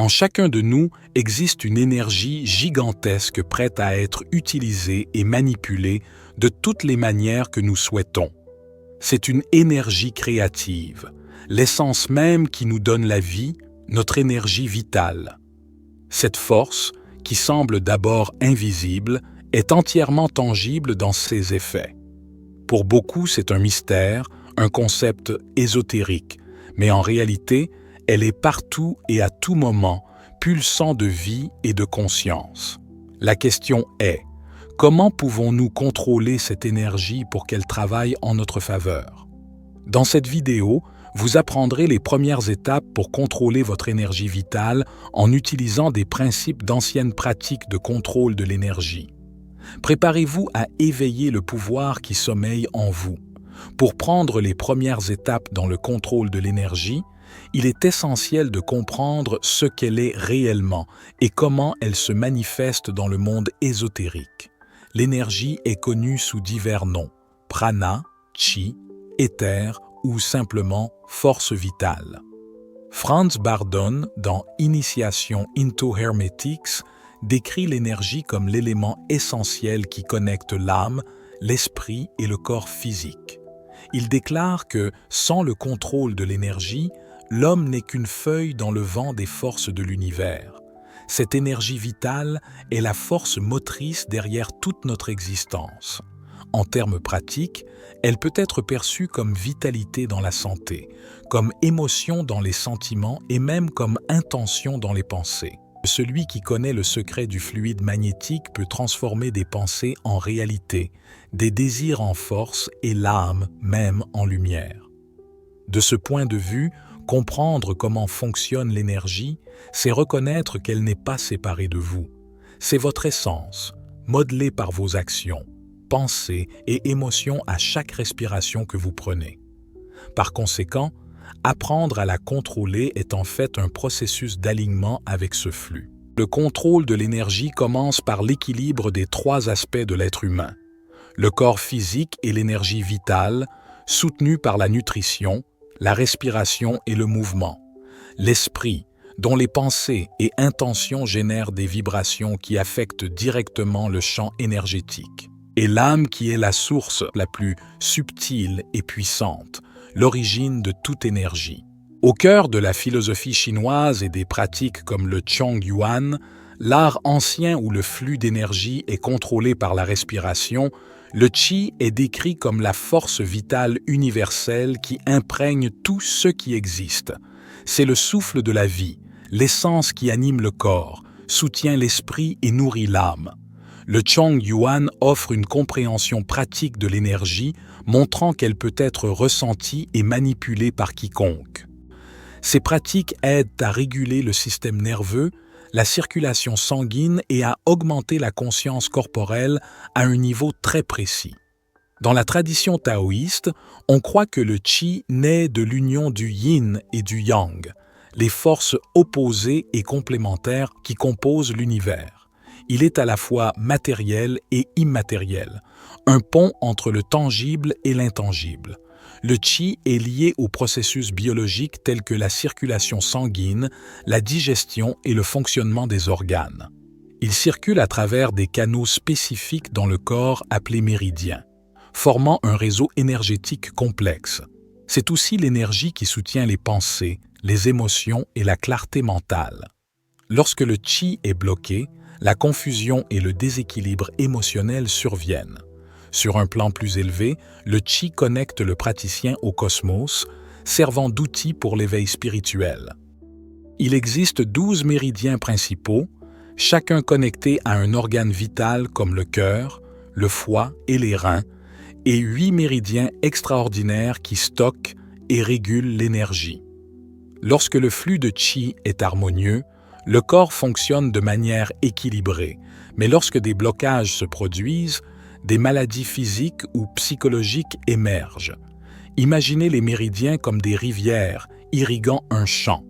En chacun de nous existe une énergie gigantesque prête à être utilisée et manipulée de toutes les manières que nous souhaitons. C'est une énergie créative, l'essence même qui nous donne la vie, notre énergie vitale. Cette force, qui semble d'abord invisible, est entièrement tangible dans ses effets. Pour beaucoup, c'est un mystère, un concept ésotérique, mais en réalité, elle est partout et à tout moment, pulsant de vie et de conscience. La question est, comment pouvons-nous contrôler cette énergie pour qu'elle travaille en notre faveur? Dans cette vidéo, vous apprendrez les premières étapes pour contrôler votre énergie vitale en utilisant des principes d'anciennes pratiques de contrôle de l'énergie. Préparez-vous à éveiller le pouvoir qui sommeille en vous. Pour prendre les premières étapes dans le contrôle de l'énergie, il est essentiel de comprendre ce qu'elle est réellement et comment elle se manifeste dans le monde ésotérique. L'énergie est connue sous divers noms, prana, chi, éther ou simplement force vitale. Franz Bardon, dans Initiation into Hermetics, décrit l'énergie comme l'élément essentiel qui connecte l'âme, l'esprit et le corps physique. Il déclare que, sans le contrôle de l'énergie, l'homme n'est qu'une feuille dans le vent des forces de l'univers. Cette énergie vitale est la force motrice derrière toute notre existence. En termes pratiques, elle peut être perçue comme vitalité dans la santé, comme émotion dans les sentiments et même comme intention dans les pensées. Celui qui connaît le secret du fluide magnétique peut transformer des pensées en réalité, des désirs en force et l'âme même en lumière. De ce point de vue, comprendre comment fonctionne l'énergie, c'est reconnaître qu'elle n'est pas séparée de vous. C'est votre essence, modelée par vos actions, pensées et émotions à chaque respiration que vous prenez. Par conséquent, apprendre à la contrôler est en fait un processus d'alignement avec ce flux. Le contrôle de l'énergie commence par l'équilibre des trois aspects de l'être humain. Le corps physique et l'énergie vitale, soutenus par la nutrition, la respiration et le mouvement. L'esprit, dont les pensées et intentions génèrent des vibrations qui affectent directement le champ énergétique. Et l'âme qui est la source la plus subtile et puissante, l'origine de toute énergie. Au cœur de la philosophie chinoise et des pratiques comme le Chongyuan, l'art ancien où le flux d'énergie est contrôlé par la respiration, le Qi est décrit comme la force vitale universelle qui imprègne tout ce qui existe. C'est le souffle de la vie, l'essence qui anime le corps, soutient l'esprit et nourrit l'âme. Le Chongyuan offre une compréhension pratique de l'énergie, montrant qu'elle peut être ressentie et manipulée par quiconque. Ces pratiques aident à réguler le système nerveux, la circulation sanguine et à augmenter la conscience corporelle à un niveau très précis. Dans la tradition taoïste, on croit que le Qi naît de l'union du Yin et du Yang, les forces opposées et complémentaires qui composent l'univers. Il est à la fois matériel et immatériel, un pont entre le tangible et l'intangible. Le Qi est lié aux processus biologiques tels que la circulation sanguine, la digestion et le fonctionnement des organes. Il circule à travers des canaux spécifiques dans le corps appelés méridiens, formant un réseau énergétique complexe. C'est aussi l'énergie qui soutient les pensées, les émotions et la clarté mentale. Lorsque le Qi est bloqué, la confusion et le déséquilibre émotionnel surviennent. Sur un plan plus élevé, le Qi connecte le praticien au cosmos, servant d'outil pour l'éveil spirituel. Il existe 12 méridiens principaux, chacun connecté à un organe vital comme le cœur, le foie et les reins, et 8 méridiens extraordinaires qui stockent et régulent l'énergie. Lorsque le flux de Qi est harmonieux, le corps fonctionne de manière équilibrée, mais lorsque des blocages se produisent, des maladies physiques ou psychologiques émergent. Imaginez les méridiens comme des rivières irriguant un champ.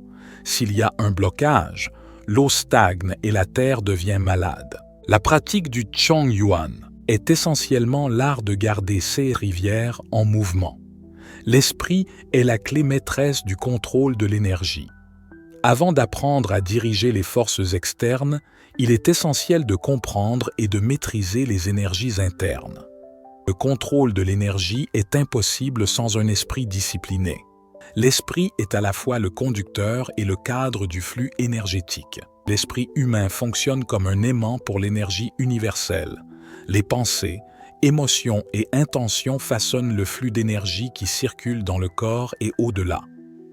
S'il y a un blocage, l'eau stagne et la terre devient malade. La pratique du Chongyuan est essentiellement l'art de garder ces rivières en mouvement. L'esprit est la clé maîtresse du contrôle de l'énergie. Avant d'apprendre à diriger les forces externes, il est essentiel de comprendre et de maîtriser les énergies internes. Le contrôle de l'énergie est impossible sans un esprit discipliné. L'esprit est à la fois le conducteur et le cadre du flux énergétique. L'esprit humain fonctionne comme un aimant pour l'énergie universelle. Les pensées, émotions et intentions façonnent le flux d'énergie qui circule dans le corps et au-delà.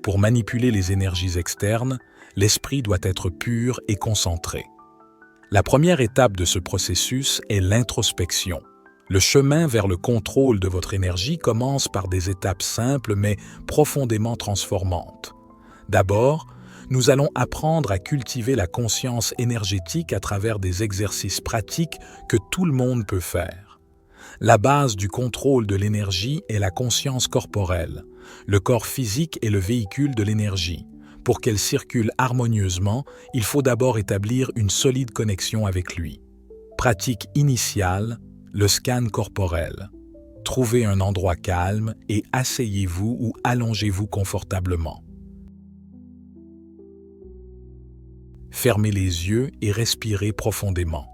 Pour manipuler les énergies externes, l'esprit doit être pur et concentré. La première étape de ce processus est l'introspection. Le chemin vers le contrôle de votre énergie commence par des étapes simples mais profondément transformantes. D'abord, nous allons apprendre à cultiver la conscience énergétique à travers des exercices pratiques que tout le monde peut faire. La base du contrôle de l'énergie est la conscience corporelle. Le corps physique est le véhicule de l'énergie. Pour qu'elle circule harmonieusement, il faut d'abord établir une solide connexion avec lui. Pratique initiale, le scan corporel. Trouvez un endroit calme et asseyez-vous ou allongez-vous confortablement. Fermez les yeux et respirez profondément.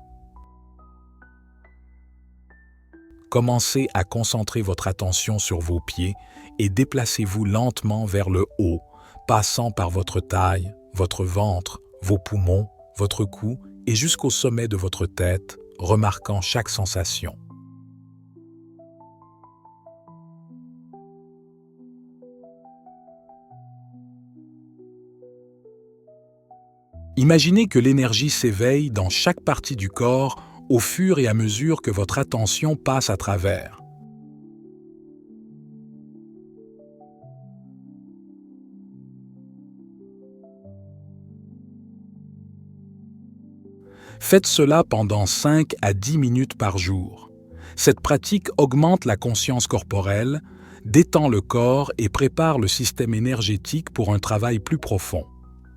Commencez à concentrer votre attention sur vos pieds et déplacez-vous lentement vers le haut, passant par votre taille, votre ventre, vos poumons, votre cou et jusqu'au sommet de votre tête, remarquant chaque sensation. Imaginez que l'énergie s'éveille dans chaque partie du corps au fur et à mesure que votre attention passe à travers. Faites cela pendant 5 à 10 minutes par jour. Cette pratique augmente la conscience corporelle, détend le corps et prépare le système énergétique pour un travail plus profond.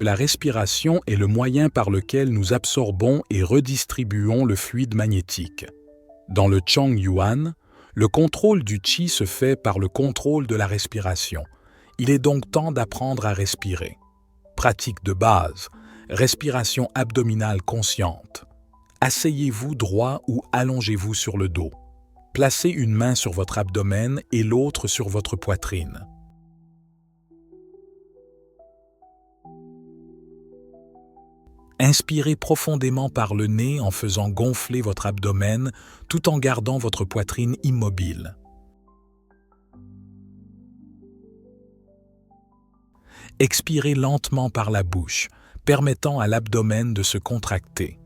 La respiration est le moyen par lequel nous absorbons et redistribuons le fluide magnétique. Dans le Chong Yuan, le contrôle du Qi se fait par le contrôle de la respiration. Il est donc temps d'apprendre à respirer. Pratique de base, respiration abdominale consciente. Asseyez-vous droit ou allongez-vous sur le dos. Placez une main sur votre abdomen et l'autre sur votre poitrine. Inspirez profondément par le nez en faisant gonfler votre abdomen tout en gardant votre poitrine immobile. Expirez lentement par la bouche, permettant à l'abdomen de se contracter.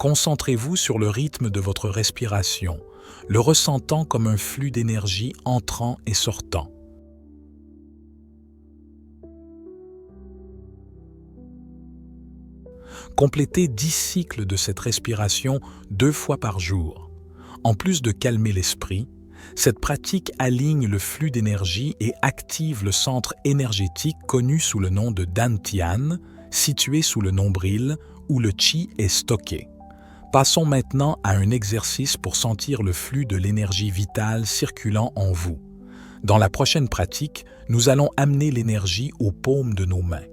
Concentrez-vous sur le rythme de votre respiration, le ressentant comme un flux d'énergie entrant et sortant. Complétez 10 cycles de cette respiration 2 fois par jour. En plus de calmer l'esprit, cette pratique aligne le flux d'énergie et active le centre énergétique connu sous le nom de Dantian, situé sous le nombril où le Qi est stocké. Passons maintenant à un exercice pour sentir le flux de l'énergie vitale circulant en vous. Dans la prochaine pratique, nous allons amener l'énergie aux paumes de nos mains.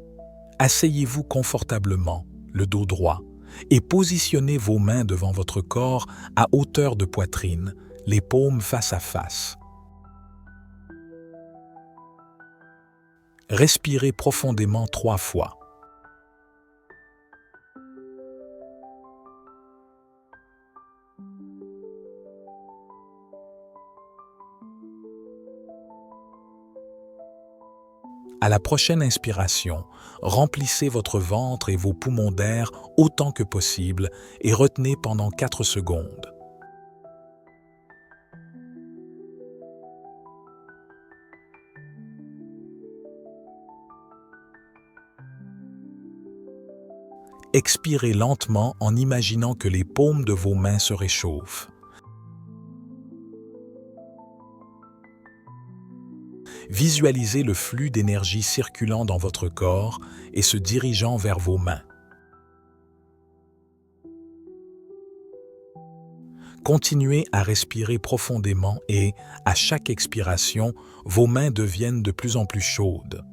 Asseyez-vous confortablement, le dos droit, et positionnez vos mains devant votre corps à hauteur de poitrine, les paumes face à face. Respirez profondément 3 fois. À la prochaine inspiration, remplissez votre ventre et vos poumons d'air autant que possible et retenez pendant 4 secondes. Expirez lentement en imaginant que les paumes de vos mains se réchauffent. Visualisez le flux d'énergie circulant dans votre corps et se dirigeant vers vos mains. Continuez à respirer profondément et, à chaque expiration, vos mains deviennent de plus en plus chaudes.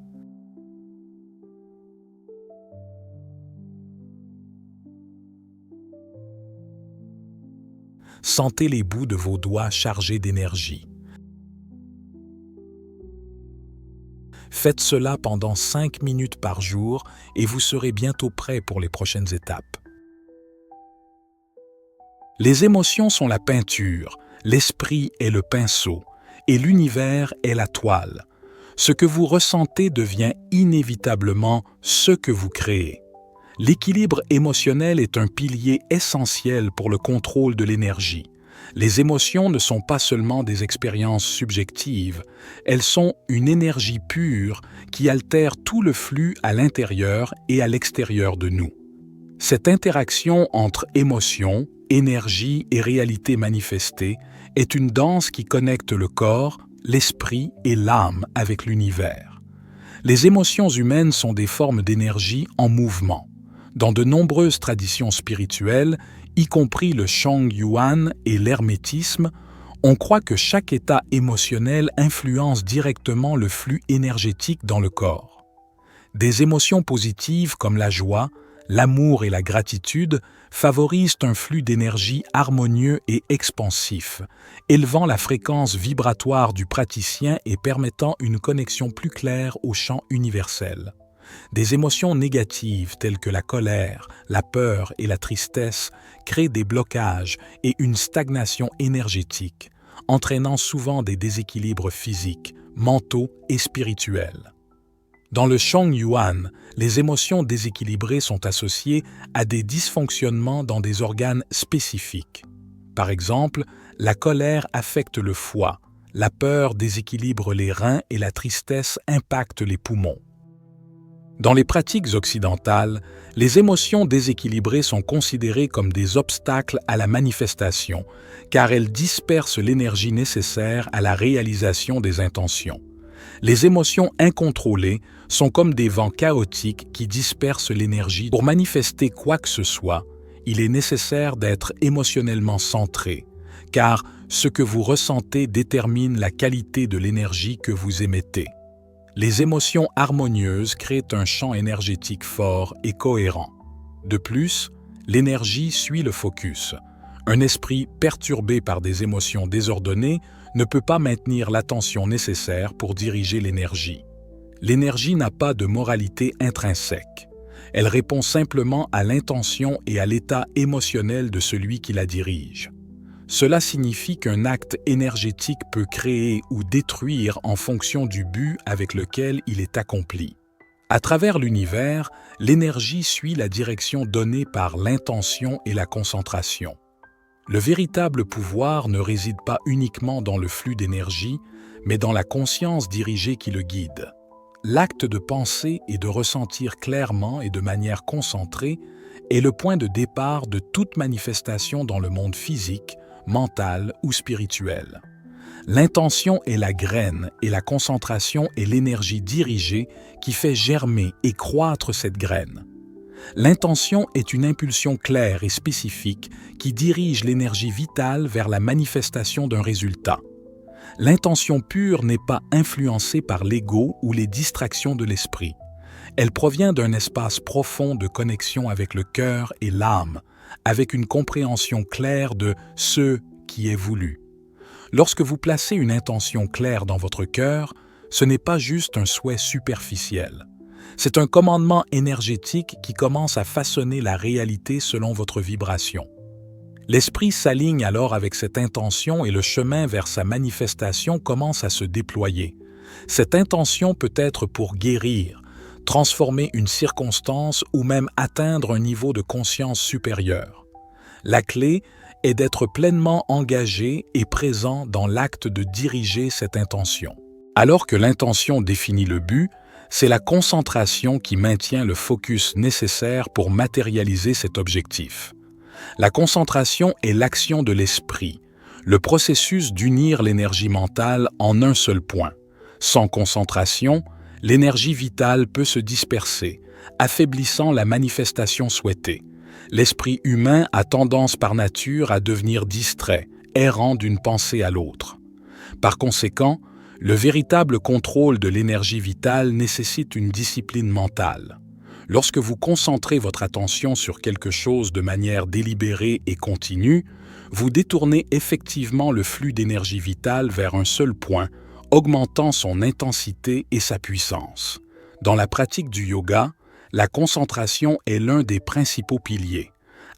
Sentez les bouts de vos doigts chargés d'énergie. Faites cela pendant 5 minutes par jour et vous serez bientôt prêt pour les prochaines étapes. Les émotions sont la peinture, l'esprit est le pinceau et l'univers est la toile. Ce que vous ressentez devient inévitablement ce que vous créez. L'équilibre émotionnel est un pilier essentiel pour le contrôle de l'énergie. Les émotions ne sont pas seulement des expériences subjectives, elles sont une énergie pure qui altère tout le flux à l'intérieur et à l'extérieur de nous. Cette interaction entre émotion, énergie et réalité manifestée est une danse qui connecte le corps, l'esprit et l'âme avec l'univers. Les émotions humaines sont des formes d'énergie en mouvement. Dans de nombreuses traditions spirituelles, y compris le Shang-Yuan et l'hermétisme, on croit que chaque état émotionnel influence directement le flux énergétique dans le corps. Des émotions positives comme la joie, l'amour et la gratitude favorisent un flux d'énergie harmonieux et expansif, élevant la fréquence vibratoire du praticien et permettant une connexion plus claire au champ universel. Des émotions négatives telles que la colère, la peur et la tristesse créent des blocages et une stagnation énergétique, entraînant souvent des déséquilibres physiques, mentaux et spirituels. Dans le Shang-Yuan, les émotions déséquilibrées sont associées à des dysfonctionnements dans des organes spécifiques. Par exemple, la colère affecte le foie, la peur déséquilibre les reins et la tristesse impacte les poumons. Dans les pratiques occidentales, les émotions déséquilibrées sont considérées comme des obstacles à la manifestation, car elles dispersent l'énergie nécessaire à la réalisation des intentions. Les émotions incontrôlées sont comme des vents chaotiques qui dispersent l'énergie. Pour manifester quoi que ce soit, il est nécessaire d'être émotionnellement centré, car ce que vous ressentez détermine la qualité de l'énergie que vous émettez. Les émotions harmonieuses créent un champ énergétique fort et cohérent. De plus, l'énergie suit le focus. Un esprit perturbé par des émotions désordonnées ne peut pas maintenir l'attention nécessaire pour diriger l'énergie. L'énergie n'a pas de moralité intrinsèque. Elle répond simplement à l'intention et à l'état émotionnel de celui qui la dirige. Cela signifie qu'un acte énergétique peut créer ou détruire en fonction du but avec lequel il est accompli. À travers l'univers, l'énergie suit la direction donnée par l'intention et la concentration. Le véritable pouvoir ne réside pas uniquement dans le flux d'énergie, mais dans la conscience dirigée qui le guide. L'acte de penser et de ressentir clairement et de manière concentrée est le point de départ de toute manifestation dans le monde physique, mental ou spirituel. L'intention est la graine et la concentration est l'énergie dirigée qui fait germer et croître cette graine. L'intention est une impulsion claire et spécifique qui dirige l'énergie vitale vers la manifestation d'un résultat. L'intention pure n'est pas influencée par l'ego ou les distractions de l'esprit. Elle provient d'un espace profond de connexion avec le cœur et l'âme, avec une compréhension claire de ce qui est voulu. Lorsque vous placez une intention claire dans votre cœur, ce n'est pas juste un souhait superficiel. C'est un commandement énergétique qui commence à façonner la réalité selon votre vibration. L'esprit s'aligne alors avec cette intention et le chemin vers sa manifestation commence à se déployer. Cette intention peut être pour guérir, transformer une circonstance ou même atteindre un niveau de conscience supérieur. La clé est d'être pleinement engagé et présent dans l'acte de diriger cette intention. Alors que l'intention définit le but, c'est la concentration qui maintient le focus nécessaire pour matérialiser cet objectif. La concentration est l'action de l'esprit, le processus d'unir l'énergie mentale en un seul point. Sans concentration, l'énergie vitale peut se disperser, affaiblissant la manifestation souhaitée. L'esprit humain a tendance par nature à devenir distrait, errant d'une pensée à l'autre. Par conséquent, le véritable contrôle de l'énergie vitale nécessite une discipline mentale. Lorsque vous concentrez votre attention sur quelque chose de manière délibérée et continue, vous détournez effectivement le flux d'énergie vitale vers un seul point, augmentant son intensité et sa puissance. Dans la pratique du yoga, la concentration est l'un des principaux piliers.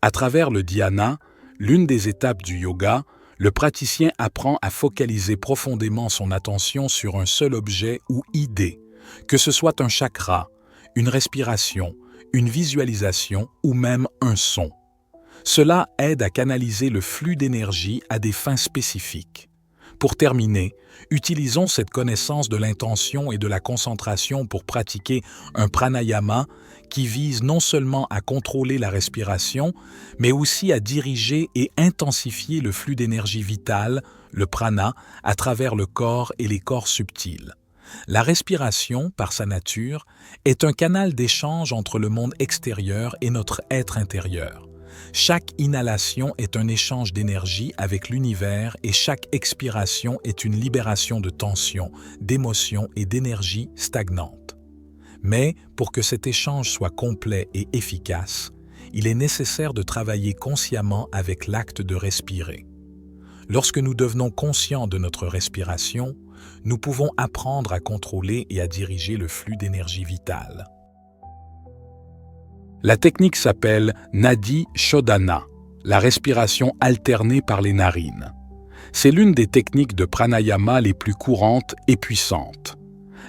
À travers le dhyana, l'une des étapes du yoga, le praticien apprend à focaliser profondément son attention sur un seul objet ou idée, que ce soit un chakra, une respiration, une visualisation ou même un son. Cela aide à canaliser le flux d'énergie à des fins spécifiques. Pour terminer, utilisons cette connaissance de l'intention et de la concentration pour pratiquer un pranayama qui vise non seulement à contrôler la respiration, mais aussi à diriger et intensifier le flux d'énergie vitale, le prana, à travers le corps et les corps subtils. La respiration, par sa nature, est un canal d'échange entre le monde extérieur et notre être intérieur. Chaque inhalation est un échange d'énergie avec l'univers et chaque expiration est une libération de tension, d'émotions et d'énergie stagnante. Mais pour que cet échange soit complet et efficace, il est nécessaire de travailler consciemment avec l'acte de respirer. Lorsque nous devenons conscients de notre respiration, nous pouvons apprendre à contrôler et à diriger le flux d'énergie vitale. La technique s'appelle Nadi Shodhana, la respiration alternée par les narines. C'est l'une des techniques de pranayama les plus courantes et puissantes.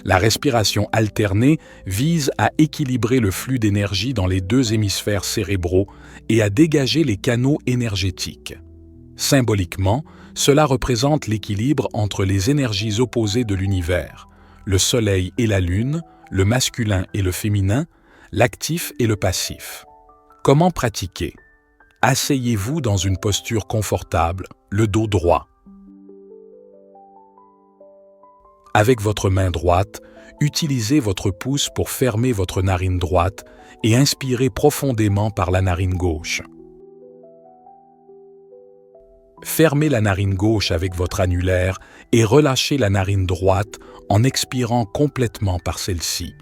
La respiration alternée vise à équilibrer le flux d'énergie dans les deux hémisphères cérébraux et à dégager les canaux énergétiques. Symboliquement, cela représente l'équilibre entre les énergies opposées de l'univers, le Soleil et la Lune, le masculin et le féminin, l'actif et le passif. Comment pratiquer? Asseyez-vous dans une posture confortable, le dos droit. Avec votre main droite, utilisez votre pouce pour fermer votre narine droite et inspirez profondément par la narine gauche. Fermez la narine gauche avec votre annulaire et relâchez la narine droite en expirant complètement par celle-ci.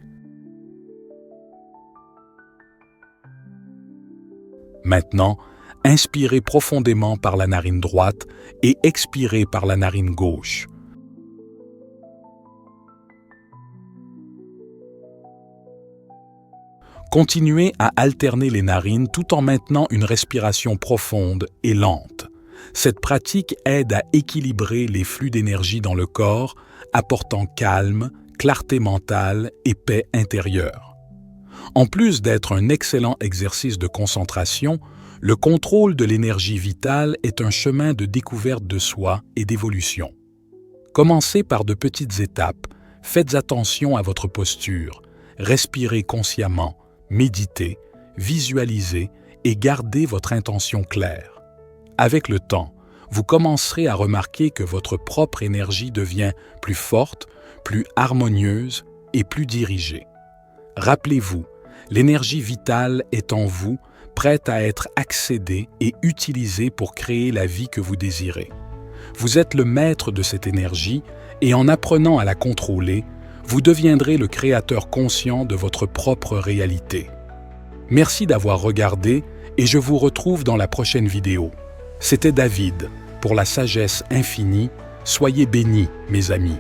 Maintenant, inspirez profondément par la narine droite et expirez par la narine gauche. Continuez à alterner les narines tout en maintenant une respiration profonde et lente. Cette pratique aide à équilibrer les flux d'énergie dans le corps, apportant calme, clarté mentale et paix intérieure. En plus d'être un excellent exercice de concentration, le contrôle de l'énergie vitale est un chemin de découverte de soi et d'évolution. Commencez par de petites étapes, faites attention à votre posture, respirez consciemment, méditez, visualisez et gardez votre intention claire. Avec le temps, vous commencerez à remarquer que votre propre énergie devient plus forte, plus harmonieuse et plus dirigée. Rappelez-vous, l'énergie vitale est en vous, prête à être accédée et utilisée pour créer la vie que vous désirez. Vous êtes le maître de cette énergie et en apprenant à la contrôler, vous deviendrez le créateur conscient de votre propre réalité. Merci d'avoir regardé et je vous retrouve dans la prochaine vidéo. C'était David, pour la sagesse infinie. Soyez bénis, mes amis.